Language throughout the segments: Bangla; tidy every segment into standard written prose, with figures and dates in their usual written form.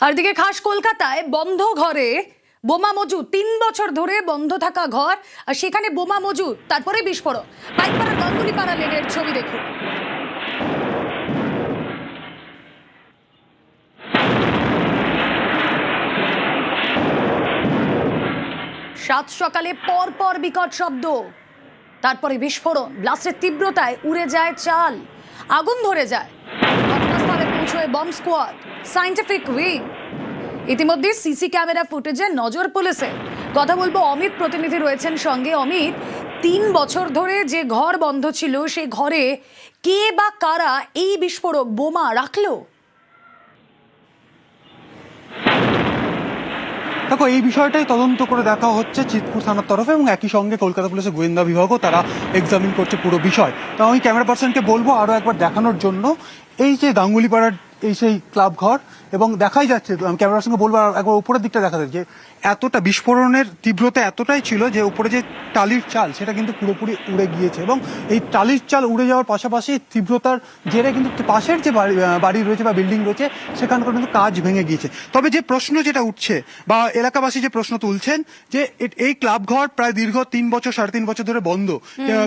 আর দিকে খাস কলকাতায় বন্ধ ঘরে বোমা মজুদ, ৩ বছর ধরে বন্ধ থাকা ঘর আর সেখানে বোমা মজুদ, তারপরে বিস্ফোরণ। পাইকপাড়া গাঙ্গুলিপাড়া লেনের ছবি দেখুন। সাত সকালে পর বিকট শব্দ, তারপরে বিস্ফোরণ। ব্লাস্টের তীব্রতায় উড়ে যায় চাল, আগুন ধরে যায়। ঘটনাস্থলে পৌঁছয় বম্ব স্কোয়াড, সায়েন্টিফিক উইং। ইতিমধ্যে সিসি ক্যামেরা ফুটেজে নজর পুলিশে। কথা বলবো, অমিত প্রতিনিধি রয়েছেন সঙ্গে। অমিত, ৩ বছর ধরে যে ঘর বন্ধ ছিল সেই ঘরে কে বা কারা এই বিস্ফোরক বোমা রাখলো? দেখো, এই বিষয়টাই তদন্ত করে দেখা হচ্ছে চিতপুর থানার তরফে, এবং একই সঙ্গে কলকাতা পুলিশের গোয়েন্দা বিভাগও তারা এক্সামিন করছে পুরো বিষয়। তো আমি ক্যামেরা পার্সনকে বলবো আরো একবার দেখানোর জন্য এই যে গাঙ্গুলিপাড়ার এই সেই ক্লাব ঘর, এবং দেখাই যাচ্ছে, আমি ক্যামেরা পার্সনকে বলবো একবার উপরের দিকটা দেখা যাচ্ছে যে এতটা বিস্ফোরণের তীব্রতা এতটাই ছিল যে উপরে যে টালির চাল সেটা কিন্তু পুরোপুরি উড়ে গিয়েছে, এবং এই টালির চাল উড়ে যাওয়ার পাশাপাশি তীব্রতার জেরে কিন্তু পাশের যে বাড়ি রয়েছে বা বিল্ডিং রয়েছে সেখানকার কিন্তু কাজ ভেঙে গিয়েছে। তবে যে প্রশ্ন যেটা উঠছে বা এলাকাবাসী যে প্রশ্ন তুলছেন যে এই ক্লাব ঘর প্রায় দীর্ঘ 3 বছর 3.5 বছর ধরে বন্ধ,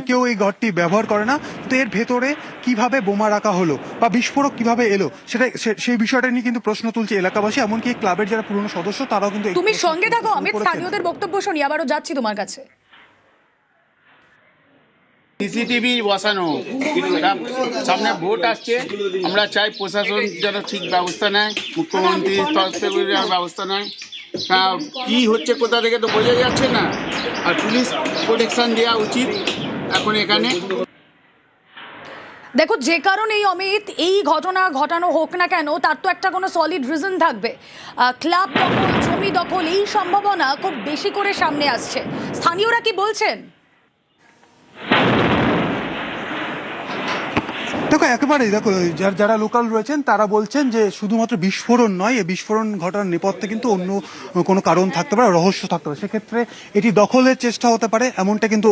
কেউ এই ঘরটি ব্যবহার করে না, তো এর ভেতরে কিভাবে বোমা রাখা হলো বা বিস্ফোরক কিভাবে এলো সেই বিষয়টা নিয়ে কিন্তু প্রশ্ন তুলছে এলাকাবাসী। এমনকি ক্লাবের যারা পুরনো সদস্য তারাও কিন্তু তুমি সঙ্গে থাকো অমিত, স্থানীয়দের বক্তব্য শুনি, আবারও যাচ্ছি তোমার কাছে। সিসিটিভি বসানো, সামনে ভোট আসছে, আমরা চাই প্রশাসন যেন ঠিক ব্যবস্থা নেয়, মুখ্যমন্ত্রী তরফ থেকে ব্যবস্থা নেয়। কি হচ্ছে কোথা থেকে তো বোঝা যাচ্ছে না, আর পুলিশ প্রোটেকশন দেওয়া উচিত এখন এখানে। দেখো, যে কারণে অমিত এই ঘটনা ঘটানো হোক না কেন, তার তো একটা কোনো সলিড রিজন থাকবে। ক্লাব দখল, জমি দখল, এই সম্ভাবনা খুব বেশি করে সামনে আসছে। স্থানীয়রা কি বলছেন? দেখো, একেবারেই দেখো, যারা লোকাল রয়েছেন তারা বলছেন যে শুধুমাত্র বিস্ফোরণ নয়, এই বিস্ফোরণ ঘটার নেপথ্যে কিন্তু অন্য কোনো কারণ থাকতে পারে, রহস্য থাকতে পারে। সেক্ষেত্রে এটি দখলের চেষ্টা হতে পারে, এমনটা কিন্তু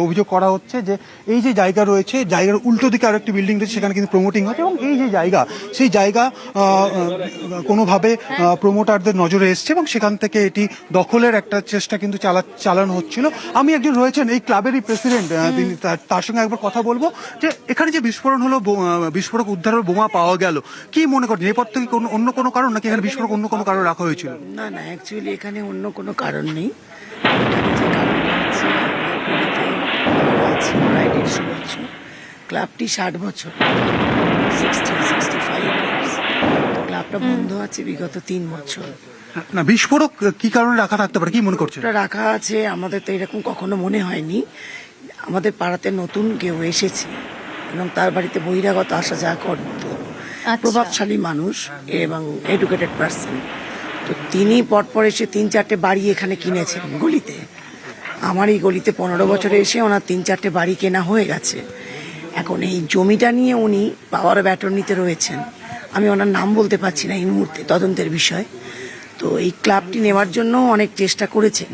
অভিযোগ করা হচ্ছে যে এই যে জায়গা রয়েছে, জায়গার উল্টো দিকে আরো একটি বিল্ডিং রয়েছে, সেখানে কিন্তু প্রমোটিং হচ্ছে, এবং এই যে জায়গা সেই জায়গা কোনোভাবে প্রমোটারদের নজরে এসছে, এবং সেখান থেকে এটি দখলের একটা চেষ্টা কিন্তু চালানো হচ্ছিল। আমি একজন রয়েছেন এই ক্লাবেরই প্রেসিডেন্ট, তিনি তার সঙ্গে একবার কথা বলবো যে এখানে যে বিস্ফোরণ হলো, বিস্ফোরক উদ্ধারের বোমা পাওয়া গেল, কি মনে করেন নেপথ্যে কি অন্য কোনো কারণ, নাকি এখানে বিস্ফোরক অন্য কোনো কারণ রাখা হয়েছিল? না, অ্যাকচুয়ালি এখানে অন্য কোনো কারণ নেই। এখানে যে কারণটা আছে, প্রায় 150 বছর, ক্লাবটি 60 বছর, 65 ইয়ার্স, তো ক্লাবটা বন্ধ আছে বিগত 3 বছর। না, বিস্ফোরক কি কারণে রাখা থাকতে পারে, কি মনে করছে? রাখা আছে, আমাদের তো এরকম কখনো মনে হয়নি। আমাদের পাড়াতে নতুন কেউ এসেছে এবং তার বাড়িতে বহিরাগত আসা যাওয়া করতো, প্রভাবশালী মানুষ এবং এডুকেটেড পার্সন। তো তিনি পরপর এসে 3-4টে বাড়ি এখানে কিনেছেন গলিতে। আমার এই গলিতে 15 বছরে এসে ওনার 3-4টে বাড়ি কেনা হয়ে গেছে। এখন এই জমিটা নিয়ে উনি পাওয়ার অফ অ্যাটর্নিতে রয়েছেন। আমি ওনার নাম বলতে পারছি না এই মুহূর্তে, তদন্তের বিষয়। তো এই ক্লাবটি নেওয়ার জন্য অনেক চেষ্টা করেছেন।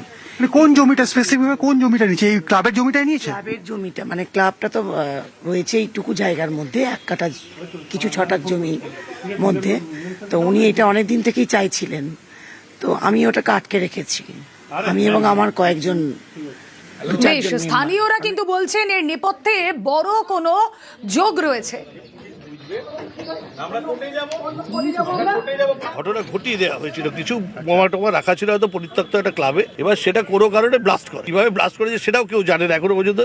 কোন জমিটা স্পেসিফিক, কোন জমিটা নিয়েছে? এই ক্লাবের জমিটাই নিয়েছে? ক্লাবের জমিটা, মানে ক্লাবটা তো রয়েছে এইটুকু জায়গার মধ্যে, 1 কাঠা কিছু ছটাক জমির মধ্যে। তো উনি এটা অনেকদিন থেকেই চাইছিলেন, তো আমি ওটাকে আটকে রেখেছি, আমি এবং আমার কয়েকজন। স্থানীয়রা কিন্তু বলছেন এর নেপথ্যে বড় কোনো যোগ রয়েছে। ঘটনা ঘটিয়ে দেওয়া হয়েছিল, কিছু বোমা টোমা রাখা ছিল হয়তো পরিত্যক্ত একটা ক্লাবে। এবার সেটা কোনো কারণে ব্লাস্ট করে, কিভাবে ব্লাস্ট করেছে সেটাও কেউ জানে না এখনো পর্যন্ত।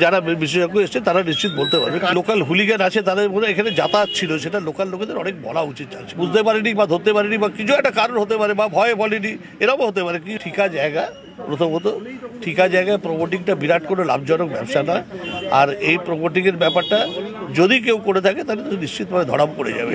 যারা বিশেষজ্ঞ এসছে তারা নিশ্চিত বলতে পারবে। লোকাল হুলিগান আছে, তাদের মধ্যে এখানে যাতায়াত ছিল, সেটা লোকাল লোকেদের অনেক বলা উচিত আছে। বুঝতে পারেনি বা ধরতে পারেনি বা কিছু একটা কারণ হতে পারে, বা ভয়ে বলেনি, এরকমও হতে পারে। কি ঠিকা জায়গা, প্রথমত ঠিকা জায়গায় প্রমোটিংটা বিরাট কোনো লাভজনক ব্যবসা না। আর এই প্রমোটিংয়ের ব্যাপারটা যদি কেউ করে থাকে তাহলে তো নিশ্চিতভাবে ধরা পড়ে যাবে।